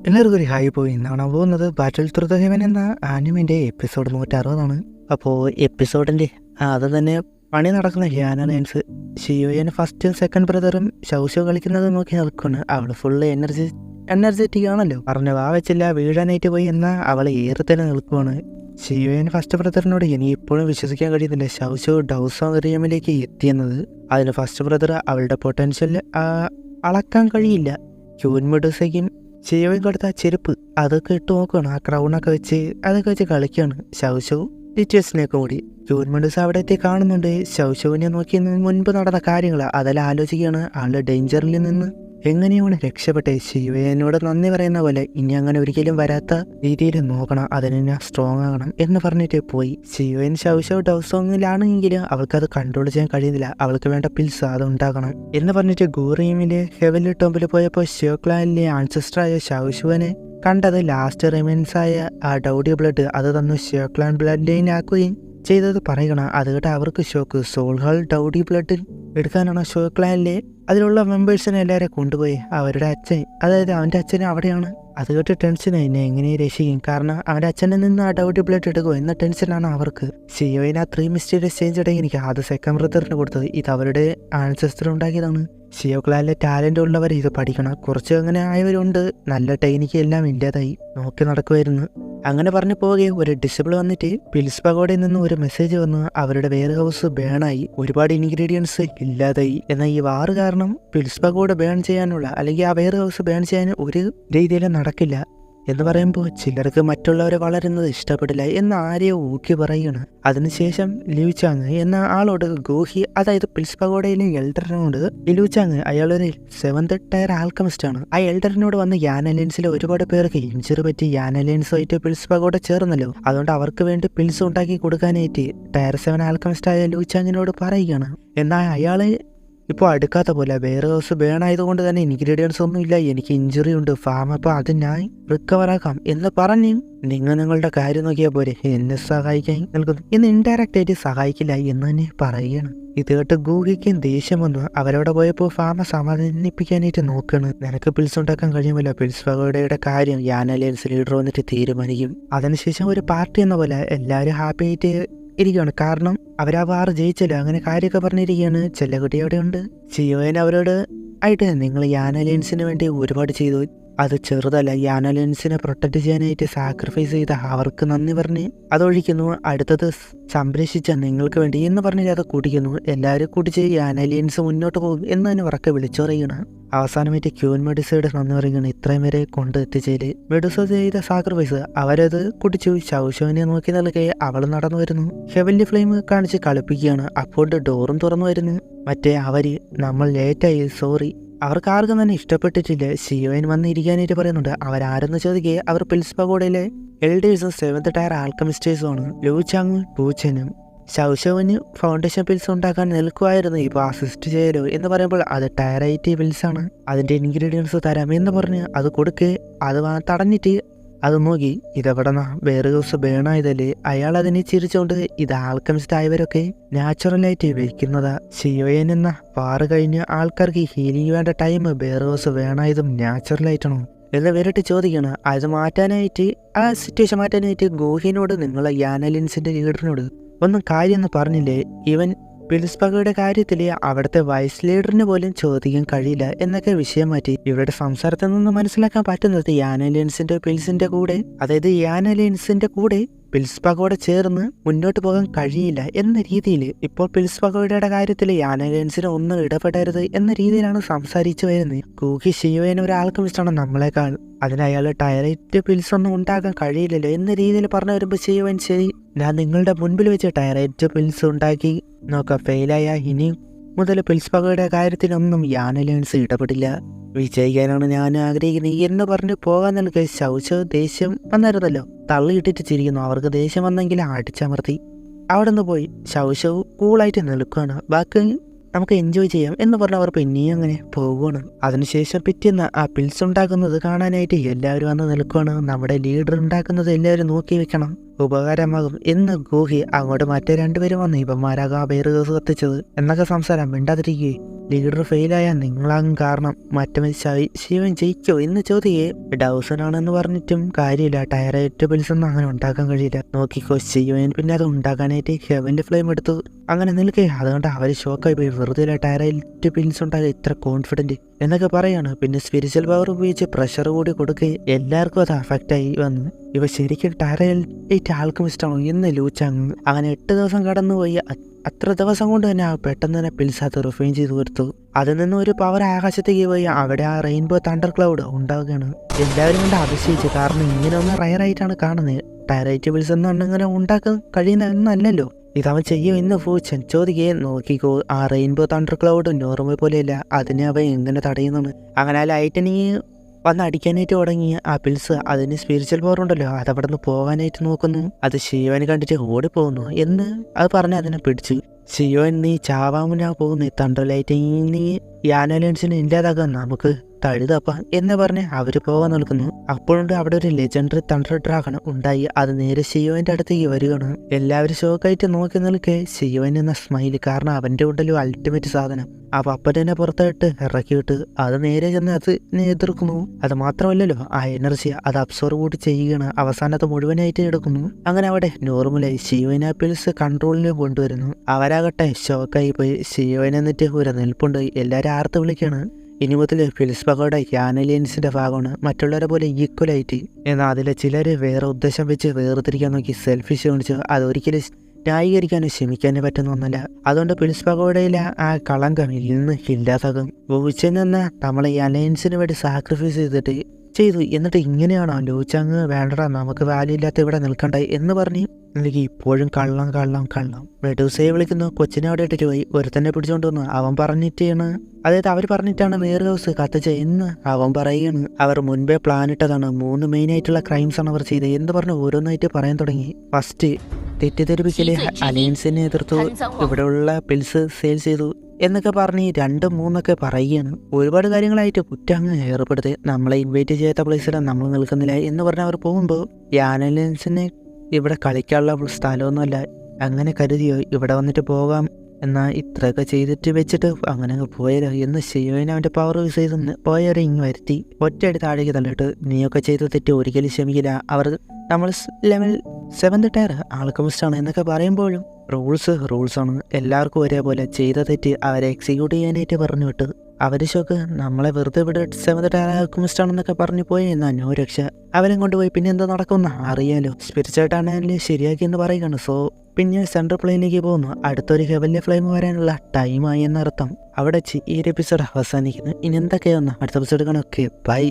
എല്ലാവർക്കും ഒരു ഹായ് പോയി കാണാൻ പോകുന്നത് ബാറ്റിൽ ത്രൂ ദ ഹെവൻ എന്ന ആനിമിൻ്റെ എപ്പിസോഡ് 160 അപ്പോൾ എപ്പിസോഡിൻ്റെ അത് തന്നെ പണി നടക്കുന്ന ഹിയാന ഡാൻസ് ഷിയോയൻ ഫസ്റ്റും സെക്കൻഡ് ബ്രദറും ഷൗ കളിക്കുന്നത് നോക്കി നിൽക്കുന്നു. അവൾ ഫുള്ള് എനർജറ്റിക് ആണല്ലോ. പറഞ്ഞു വെച്ചില്ല വീഴാനായിട്ട് പോയി എന്നാൽ അവൾ ഏറെ തന്നെ നിൽക്കുവാണ്. ഷിയോയൻ ഫസ്റ്റ് ബ്രദറിനോട് ഇനി ഇപ്പോഴും വിശ്വസിക്കാൻ കഴിയുന്നില്ല ഷൗ ഡൗസോറിയമിലേക്ക് എത്തിയെന്നത്. അതിന് ഫസ്റ്റ് ബ്രദർ അവളുടെ പൊട്ടൻഷ്യൽ അളക്കാൻ കഴിയില്ല. ക്യൂൻ മെഡൂസയ്ക്കും ഷിയോയും കൊടുത്ത ചെരുപ്പ് അതൊക്കെ ഇട്ട് നോക്കുകയാണ്. ആ ക്രൗണൊക്കെ വെച്ച് കളിക്കുകയാണ് ഷൗ ഡിറ്റേഴ്സിനെയൊക്കെ കൂടി. ക്യൂൻ മെഡൂസ അവിടെ എത്തി കാണുന്നുണ്ട്. ഷൗവിനെ നോക്കി മുൻപ് നടന്ന കാര്യങ്ങൾ അതെല്ലാം ആലോചിക്കുകയാണ്. ആളുടെ ഡേഞ്ചറിൽ നിന്ന് എങ്ങനെയാണ് രക്ഷപ്പെട്ടെ. ഷിയോയോട് നന്ദി പറയുന്ന പോലെ ഇനി അങ്ങനെ ഒരിക്കലും വരാത്ത രീതിയിൽ നോക്കണം, അതിന് ഞാൻ സ്ട്രോങ് ആകണം എന്ന് പറഞ്ഞിട്ട് പോയി. ഷിയോയൻ ഷൗ ഡൗസോങ്ങിലാണെങ്കിൽ അവൾക്കത് കൺട്രോൾ ചെയ്യാൻ കഴിയുന്നില്ല. അവൾക്ക് വേണ്ട പിൽസ് അത് ഉണ്ടാക്കണം എന്ന് പറഞ്ഞിട്ട് ഗൂറിയമിലെ ഹെവൻലി ടോംബിൽ പോയപ്പോൾ ഷിയോക്ലാനിലെ ആൻസസ്റ്ററായ ഷൗവിനെ കണ്ടത് ലാസ്റ്റ് റിമൈൻസ് ആയ ആ ഡൗഡി ബ്ലഡ് അത് തന്നു ഷിയോക്ലാൻ ബ്ലഡ് ലൈൻ ആക്കുകയും ചെയ്തത് പറയണം. അത് കേട്ട് അവർക്ക് ഷോക്ക്. സോൾഹാൾ ഡൗഡി ബ്ലഡ് എടുക്കാനാണ് ഷിയോക്ലാനിലെ അതിലുള്ള മെമ്പേഴ്സിനെ എല്ലാവരും കൊണ്ടുപോയി. അവരുടെ അച്ഛൻ, അതായത് അവൻ്റെ അച്ഛൻ അവിടെയാണ്. അത് കേട്ട് ടെൻഷനായി എന്നെ എങ്ങനെ രക്ഷിക്കും, കാരണം അവൻ്റെ അച്ഛനിൽ നിന്ന് ആ ഡൗട്ടി ബ്ലഡ് എടുക്കുമോ എന്ന ടെൻഷനാണ് അവർക്ക്. ഷിയോയിന് ആ 3 മിസ്റ്റീരിയസ് ചേഞ്ച് ഇടയിൽ എനിക്ക് അത് സെക്കൻഡ് ബ്രദറിന് കൊടുത്തത്. ഇത് അവരുടെ ആൻസസ്റ്റർ ഉണ്ടാക്കിയതാണ്. ഷിയോക്ലാനിലെ ടാലൻ്റ് ഉള്ളവർ ഇത് പഠിക്കണം. കുറച്ച് അങ്ങനെ ആയവരുണ്ട്, നല്ല ടെക്നിക്ക് എല്ലാം ഇല്ലാതായി നോക്കി നടക്കുമായിരുന്നു. അങ്ങനെ പറഞ്ഞു പോകെ ഒരു ഡിസബിൾ വന്നിട്ട് പിൽസ് പഗോഡയിൽ നിന്ന് ഒരു മെസ്സേജ് വന്നു. അവരുടെ വെയർ ഹൗസ് ബേണായി, ഒരുപാട് ഇൻഗ്രീഡിയൻസ് ഇല്ലാതായി. എന്നാൽ ഈ വാറ് കാരണം പിൽസ് പഗോഡ ബേൺ ചെയ്യാനുള്ള അല്ലെങ്കിൽ ആ വെയർ ഹൗസ് ബേൺ ചെയ്യാൻ ഒരു രീതിയിലും നടക്കില്ല എന്ന് പറയുമ്പോൾ ചിലർക്ക് മറ്റുള്ളവരെ വളരുന്നത് ഇഷ്ടപ്പെടില്ല എന്ന് ആരെയോ ഊക്കി പറയുകയാണ്. അതിനുശേഷം ലിയൂചാങ് എന്ന ആളോട് ഗോഹി, അതായത് പിൽസ് പഗോഡയിലെ എൽഡറിനോട്, ലിയൂചാങ് അയാളൊരു 7th ടയർ ആൽക്കമിസ്റ്റ് ആണ്. ആ എൽഡറിനോട് വന്ന് യാൻ അലയൻസിലെ ഒരുപാട് പേർക്ക് ഇഞ്ചറി പറ്റി യാൻ അലയൻസുമായിട്ട് പിൽസ് പഗോഡ ചേർന്നല്ലോ. അതുകൊണ്ട് അവർക്ക് വേണ്ടി പിൽസ് ഉണ്ടാക്കി കൊടുക്കാനായിട്ട് ടയർ 7 ആൽക്കമിസ്റ്റ് ആയ ലിയൂചാങ്ങിനോട് പറയുകയാണ്. എന്നാൽ അയാള് ഇപ്പോൾ അടുക്കാത്ത പോലെ വെയർ ഹൗസ് ബേണായതുകൊണ്ട് തന്നെ ഇൻഗ്രീഡിയൻസ് ഒന്നും ഇല്ല, എനിക്ക് ഇഞ്ചുറി ഉണ്ട് ഫാം, അപ്പോൾ അത് ഞാൻ റിക്കവർ ആക്കാം എന്ന് പറഞ്ഞു നിങ്ങളുടെ കാര്യം നോക്കിയാൽ പോരെ, എന്നെ സഹായിക്കാൻ നിൽക്കുന്നു എന്ന് ഇൻഡയറക്റ്റ് ആയിട്ട് സഹായിക്കില്ല എന്ന് തന്നെ പറയുകയാണ്. ഇത് കേട്ട് ഗൂഹിക്കും ദേഷ്യം വന്നു. അവരവിടെ പോയപ്പോൾ ഫാമ സമാധാനിപ്പിക്കാനായിട്ട് നോക്കുകയാണ്. നിനക്ക് പിൽസ് ഉണ്ടാക്കാൻ കഴിയുമല്ലോ, പിൽസ് പഗോഡയുടെ കാര്യം യാൻ അലയൻസ് ലീഡർ വന്നിട്ട് തീരുമാനിക്കും. അതിനുശേഷം ഒരു പാർട്ടി എന്ന പോലെ എല്ലാവരും ഹാപ്പി ആയിട്ട് ഇരിക്കുകയാണ്. കാരണം അവരാ വാറ് ജയിച്ചല്ലോ, അങ്ങനെ കാര്യമൊക്കെ പറഞ്ഞിരിക്കുകയാണ്. ചെല്ലക്കുട്ടി അവിടെ ഉണ്ട്. ഷിയോയൻ അവരോട് ആയിട്ട് നിങ്ങൾ യാൻ അലയൻസിന് വേണ്ടി ഒരുപാട് ചെയ്തു, അത് ചെറുതല്ല. യാൻ അലയൻസിനെ പ്രൊട്ടക്ട് ചെയ്യാനായിട്ട് സാക്രിഫൈസ് ചെയ്ത അവർക്ക് നന്ദി പറഞ്ഞ് അതൊഴിക്കുന്നു. അടുത്തത് സംരക്ഷിച്ച നിങ്ങൾക്ക് വേണ്ടി എന്ന് പറഞ്ഞ് അത് കുടിക്കുന്നു. എല്ലാവരും കുടിച്ച് യാൻ അലയൻസ് മുന്നോട്ട് പോകും എന്ന് തന്നെ ഉറക്കെ വിളിച്ചു പറയുകയാണ്. അവസാനമായിട്ട് ക്യൂൻ മെഡൂസയുടെ നന്ദി പറയുകയാണ് ഇത്രയും വരെ കൊണ്ട് എത്തിച്ചതിൽ. മെഡൂസ ചെയ്ത സാക്രിഫൈസ് അവരത് കുടിച്ചു. ഷൗവിനെ നോക്കി നൽകെ അവൾ നടന്നു വരുന്നു. ഹെവൻലി ഫ്ലെയിം കാണിച്ച് കളിപ്പിക്കുകയാണ്. അപ്പോൾ ഡോറും തുറന്നു വരുന്നു. മറ്റേ അവര് നമ്മൾ ലേറ്റായി, സോറി. അവർക്ക് ആർക്കും തന്നെ ഇഷ്ടപ്പെട്ടിട്ടില്ല. ഷിയോയൻ വന്ന് ഇരിക്കാനായിട്ട് പറയുന്നുണ്ട്. അവരാരെന്ന് ചോദിക്കേ അവർ പിൽസ് പഗോഡയിലെ എൽഡേഴ്സും 7th ടയർ ആൽക്കമിസ്റ്റേഴ്സും ആണ്. ലൂചാങ്ങും പൂച്ചനും ഷൗവിന് ഫൗണ്ടേഷൻ പിൽസ് ഉണ്ടാക്കാൻ നിൽക്കുമായിരുന്നു. ഇപ്പോൾ അസിസ്റ്റ് ചെയ്യലോ എന്ന് പറയുമ്പോൾ അത് ടയറൈറ്റ് പിൽസ് ആണ്, അതിൻ്റെ ഇൻഗ്രീഡിയൻസ് തരാം എന്ന് പറഞ്ഞ് അത് കൊടുക്കേ അത് തടഞ്ഞിട്ട് അത് നോക്കി ഇതെവിടെ വേറെ ദിവസം ബേണായതല്ലേ. അയാൾ അതിനെ ചിരിച്ചുകൊണ്ട് ഇത് ആൽക്കമിസ്റ്റ് ആയവരൊക്കെ നാച്ചുറലായിട്ട് വയ്ക്കുന്നതാ. ഷിയോയൻ എന്ന വാറ് കഴിഞ്ഞ ആൾക്കാർക്ക് ഹീലിംഗ് വേണ്ട ടൈം വേറെ ദിവസം വേണായതും നാച്ചുറലായിട്ടാണോ എന്ന് വേറിട്ട് ചോദിക്കണം. അത് മാറ്റാനായിട്ട്, ആ സിറ്റുവേഷൻ മാറ്റാനായിട്ട് ഗോഹിനോട് നിങ്ങൾ യാൻ അലയൻസിന്റെ ലീഡറിനോട് ഒന്നും കാര്യമൊന്നും പറഞ്ഞില്ലേ. ഇവൻ പിൽസ് പഗോഡയുടെ കാര്യത്തിൽ അവിടുത്തെ വൈസ് ലീഡറിന് പോലും ചോദിക്കാൻ കഴിയില്ല എന്നൊക്കെ വിഷയം മാറ്റി. ഇവരുടെ സംസാരത്തിൽ നിന്ന് മനസ്സിലാക്കാൻ പറ്റുന്നത് യാൻ അലയൻസിന്റെ പിൽസിന്റെ കൂടെ, അതായത് യാൻ അലയൻസിന്റെ കൂടെ പിൽസ് പഗോഡ ചേർന്ന് മുന്നോട്ട് പോകാൻ കഴിയില്ല എന്ന രീതിയിൽ ഇപ്പോൾ പിൽസ് പഗോഡയുടെ കാര്യത്തിൽ യാൻ അലയൻസിന് ഒന്നും ഇടപെടരുത് എന്ന രീതിയിലാണ് സംസാരിച്ചു വരുന്നത്. ഗൂഹി ഷിയോയൻ ഒരാൾക്കും ഇഷ്ടമാണ് നമ്മളെക്കാൾ, അതിന് അയാൾ ടയറൈറ്റ് പിൽസ് ഒന്നും ഉണ്ടാക്കാൻ കഴിയില്ലല്ലോ എന്ന രീതിയിൽ പറഞ്ഞു വരുമ്പോൾ ഷിയോയൻ ശരി, ഞാൻ നിങ്ങളുടെ മുൻപിൽ വെച്ച് ടയറൈറ്റ് പിൽസ് ഉണ്ടാക്കി നോക്കാം, ഫെയിലായ ഇനി മുതൽ പിൽസ് പഗോഡയുടെ കാര്യത്തിലൊന്നും യാൻ അലയൻസ് ഇടപെടില്ല, വിജയിക്കാനാണ് ഞാൻ ആഗ്രഹിക്കുന്നത് എന്ന് പറഞ്ഞ് പോകാൻ നിനക്ക് ഷൗ ദേഷ്യം വന്നായിരുന്നല്ലോ, തള്ളിയിട്ടിട്ട് ചിരിക്കുന്നു. അവർക്ക് ദേഷ്യം വന്നെങ്കിൽ അടിച്ചമർത്തി അവിടെ നിന്ന് പോയി. ഷൗ കൂളായിട്ട് നിൽക്കുകയാണ്. ബാക്കി നമുക്ക് എൻജോയ് ചെയ്യാം എന്ന് പറഞ്ഞ് അവർ പിന്നെയും അങ്ങനെ പോകുകയാണ്. അതിനുശേഷം പിറ്റേന്ന് ആ പിൽസ് ഉണ്ടാക്കുന്നത് കാണാനായിട്ട് എല്ലാവരും വന്ന് നിൽക്കുകയാണ്. നമ്മുടെ ലീഡർ ഉണ്ടാക്കുന്നത് എല്ലാവരും നോക്കി വെക്കണം. ഉപകാരമാകും എന്ന് ഗോഹി അങ്ങോട്ട് മറ്റേ രണ്ടുപേരും വന്ന് ഇവന്മാരാകാം ആ പേര് കേസ് കത്തിച്ചത് എന്നൊക്കെ സംസാരം മിണ്ടാതിരിക്കുകയെ. ലീഡർ ഫെയിലായ നിങ്ങളാകും കാരണം മറ്റവൻ ശിവൻ ജയിക്കോ എന്ന് ചോദിക്കേ. ഡൗസനാണെന്ന് പറഞ്ഞിട്ടും കാര്യമില്ല, ടയറേറ്റ് പിൽസൊന്നും അങ്ങനെ ഉണ്ടാക്കാൻ കഴിയില്ല. നോക്കിക്കോ ശിവൻ പിന്നെ അത് ഉണ്ടാക്കാനായിട്ട് ഹെവൻ്റെ ഫ്ലെയിം എടുത്തു അങ്ങനെ നിൽക്കേ. അതുകൊണ്ട് അവർ ഷോക്കായി പോയി. വെറുതെ ടയറേറ്റ് പിൽസ് ഉണ്ടാകുക ഇത്ര കോൺഫിഡൻറ്റ് എന്നൊക്കെ പറയാണ്. പിന്നെ സ്പിരിച്വൽ പവർ ഉപയോഗിച്ച് പ്രഷർ കൂടി കൊടുക്കുകയും എല്ലാവർക്കും അത് അഫക്റ്റായി വന്നു. ഇവ ശരിക്കും ടയറേറ്റ് ആൽക്കെമിസ്റ്റാണോ എന്ന് ലൂച്ചാങ്. അങ്ങനെ 8 ദിവസം കടന്നുപോയി. അത്ര ദിവസം കൊണ്ട് തന്നെ പെട്ടെന്ന് തന്നെ പിൽസ് അത് റിഫൈൻ ചെയ്ത് കൊടുത്തു. അതിൽ നിന്ന് ഒരു പവർ ആകാശത്തേക്ക് പോയി അവിടെ ആ റെയിൻബോ തണ്ടർ ക്ലൗഡ് ഉണ്ടാവുകയാണ്. എല്ലാവരും കൊണ്ട് അതിശയിച്ചു, കാരണം ഇങ്ങനെ ഒന്ന് റയറായിട്ടാണ് കാണുന്നത്. ടയറേറ്റ് പിൽസ് എന്നിങ്ങനെ ഉണ്ടാക്കാൻ കഴിയുന്ന എന്നല്ലല്ലോ ഇതവൻ ചെയ്യും എന്ന് ഫൂച്ചൻ ചോദിക്കേ. നോക്കിക്കോ, ആ റെയിൻബോ തണ്ടർ ക്ലൗഡ് നോർമൽ പോലെയല്ല, അതിനെ അവൻ എങ്ങനെ തടയുന്നതാണ്. അങ്ങനെ ആ ലൈറ്റനിങ് വന്ന് അടിക്കാനായിട്ട് തുടങ്ങി. ആ പിൽസ് അതിന് സ്പിരിച്വൽ പവർ ഉണ്ടല്ലോ, അതവിടെ നിന്ന് പോകാനായിട്ട് നോക്കുന്നു. അത് ശിവന് കണ്ടിട്ട് ഓടിപ്പോകുന്നു എന്ന് അത് പറഞ്ഞ് അതിനെ പിടിച്ചു. ശിവൻ നീ ചാവാമുനാ പോകുന്നു, തണ്ടർ ലൈറ്റിങ് നീ യാനലൻസിനെ ഇല്ലാതാക്കാൻ നമുക്ക് തഴുതപ്പ എന്ന് പറഞ്ഞ് അവർ പോകാൻ നിൽക്കുന്നു. അപ്പോഴുണ്ട് അവിടെ ഒരു ലെജൻഡറി തണ്ടർ ഡ്രാഗൺ ഉണ്ടായി. അത് നേരെ ശിവന്റെ അടുത്തേക്ക് വരികയാണ്. എല്ലാവരും ഷോക്കായിട്ട് നോക്കി നിൽക്കേ. ശിവൻ എന്ന സ്മൈല്, കാരണം അവന്റെ ഉണ്ടല്ലോ അൾട്ടിമേറ്റ് സാധനം. അപ്പൊ അപ്പനെ പുറത്തായിട്ട് ഇറക്കിയിട്ട് അത് നേരെ ചെന്ന് അതിനെ എതിർക്കുന്നു. അത് മാത്രമല്ലല്ലോ, ആ എനർജി അത് അബ്സോർവ് കൂടി ചെയ്യുകയാണ്. അവസാനത്ത് മുഴുവനായിട്ട് എടുക്കുന്നു. അങ്ങനെ അവിടെ നോർമലായി ശിവൻ ആ പിൽസ് കൺട്രോളിന് കൊണ്ടുവരുന്നു. അവരാകട്ടെ ഷോക്കായി പോയി. ശിവൻ എന്നിട്ട് ഒരു നിൽപ്പുണ്ട്. എല്ലാവരും ആർത്ത് വിളിക്കാണ്. ഇനി മുതൽ ഫിലിസ് പഗോഡ യാനലിയൻസിന്റെ ഭാഗമാണ്, മറ്റുള്ളവരെ പോലെ ഈക്വലായിട്ട്. എന്നാൽ അതിലെ ചിലർ വേറെ ഉദ്ദേശം വെച്ച് വേർതിരിക്കാൻ നോക്കി സെൽഫിഷ് കാണിച്ചു. അതൊരിക്കലും ന്യായീകരിക്കാനും ക്ഷമിക്കാനും പറ്റുന്ന ഒന്നല്ല. അതുകൊണ്ട് ഫിലിസ് പഗോഡയിലെ ആ കളങ്കം ഇന്ന് ഇല്ലാതാകും. ഭൂച്ചയിൽ നിന്ന് നമ്മളെ ഈ അലയൻസിന് വേണ്ടി സാക്രിഫൈസ് ചെയ്തു. എന്നിട്ട് ഇങ്ങനെയാണോ ലൂച്ചാങ്, വേണ്ടടാ നമുക്ക് വാല്യൂ ഇല്ലാത്ത ഇവിടെ നിൽക്കണ്ടേ എന്ന് പറഞ്ഞ് എനിക്ക് ഇപ്പോഴും കള്ളം. മെഡൂസയെ വിളിക്കുന്നു. കൊച്ചിനെ അവിടെ ഇട്ടിട്ട് പോയി. ഒരുത്തന്നെ പിടിച്ചോണ്ട് വന്നു. അവൻ പറഞ്ഞിട്ടാണ്, അതായത് അവർ പറഞ്ഞിട്ടാണ് വേറെ ഹൗസ് കത്തിച്ച എന്ന് അവൻ പറയുകയാണ്. അവർ മുൻപേ പ്ലാൻ ഇട്ടതാണ്. 3 മെയിനായിട്ടുള്ള ക്രൈംസ് ആണ് അവർ ചെയ്തത് എന്ന് പറഞ്ഞ് ഓരോന്നായിട്ട് പറയാൻ തുടങ്ങി. ഫസ്റ്റ് തെറ്റിദ്ധരിപ്പിക്കല്, അലയൻസിനെ എതിർത്തു, ഇവിടെയുള്ള പിൽസ് സെയിൽ ചെയ്തു എന്നൊക്കെ പറഞ്ഞ് 2, 3 പറയുകയാണ്. ഒരുപാട് കാര്യങ്ങളായിട്ട് കുറ്റങ്ങ് ഏർപ്പെടുത്തി. നമ്മളെ ഇൻവൈറ്റ് ചെയ്യാത്ത പ്ലേസിലാണ് നമ്മൾ നിൽക്കുന്നില്ല എന്ന് പറഞ്ഞ് അവർ പോകുമ്പോൾ യാനലൻസിനെ ഇവിടെ കളിക്കാനുള്ള സ്ഥലമൊന്നുമല്ല അങ്ങനെ കരുതിയോ ഇവിടെ വന്നിട്ട് പോകാം എന്നാൽ ഇത്രയൊക്കെ ചെയ്തിട്ട് വെച്ചിട്ട് അങ്ങനെ പോയാലോ എന്ന് ശിവന് അവൻ്റെ പവർ യൂസ് ചെയ്ത് പോയവരെ ഇങ്ങ് വരുത്തി ഒറ്റയടി താഴേക്ക് തള്ളിട്ട് നീയൊക്കെ ചെയ്ത് തെറ്റ് ഒരിക്കലും ക്ഷമിക്കില്ല. അവർ നമ്മൾ ലെവൽ 7th ടയർ ആൾക്കെമിസ്റ്റാണ് എന്നൊക്കെ പറയുമ്പോഴും റൂൾസാണ്. എല്ലാവർക്കും ഒരേപോലെ ചെയ്ത തെറ്റ് അവരെ എക്സിക്യൂട്ട് ചെയ്യാനായിട്ട് പറഞ്ഞു വിട്ട്. അവർ ഷോക്ക് നമ്മളെ വെറുതെ ഇവിടെ 7th ടയർ ആൾക്കെമിസ്റ്റാണെന്നൊക്കെ പറഞ്ഞു പോയി. എന്നാൽ നോ രക്ഷ. അവരും കൊണ്ടുപോയി പിന്നെ എന്താ നടക്കുമെന്ന് അറിയാലോ. സ്പിരിച്വലായിട്ടാണെങ്കിൽ ശരിയാക്കി എന്ന് പറയുകയാണ്. സോ പിന്നെ സെൻട്രൽ പ്ലെയിനിലേക്ക് പോകുന്നു. അടുത്തൊരു ഹെവൻലി ഫ്ലെയിം വരാനുള്ള ടൈമായി എന്നർത്ഥം. അവിടെ ഈ ഒരു എപ്പിസോഡ് അവസാനിക്കുന്നു. ഇനി എന്തൊക്കെയാണെന്ന് അടുത്ത എപ്പിസോഡ് കാണാം. Okay, by.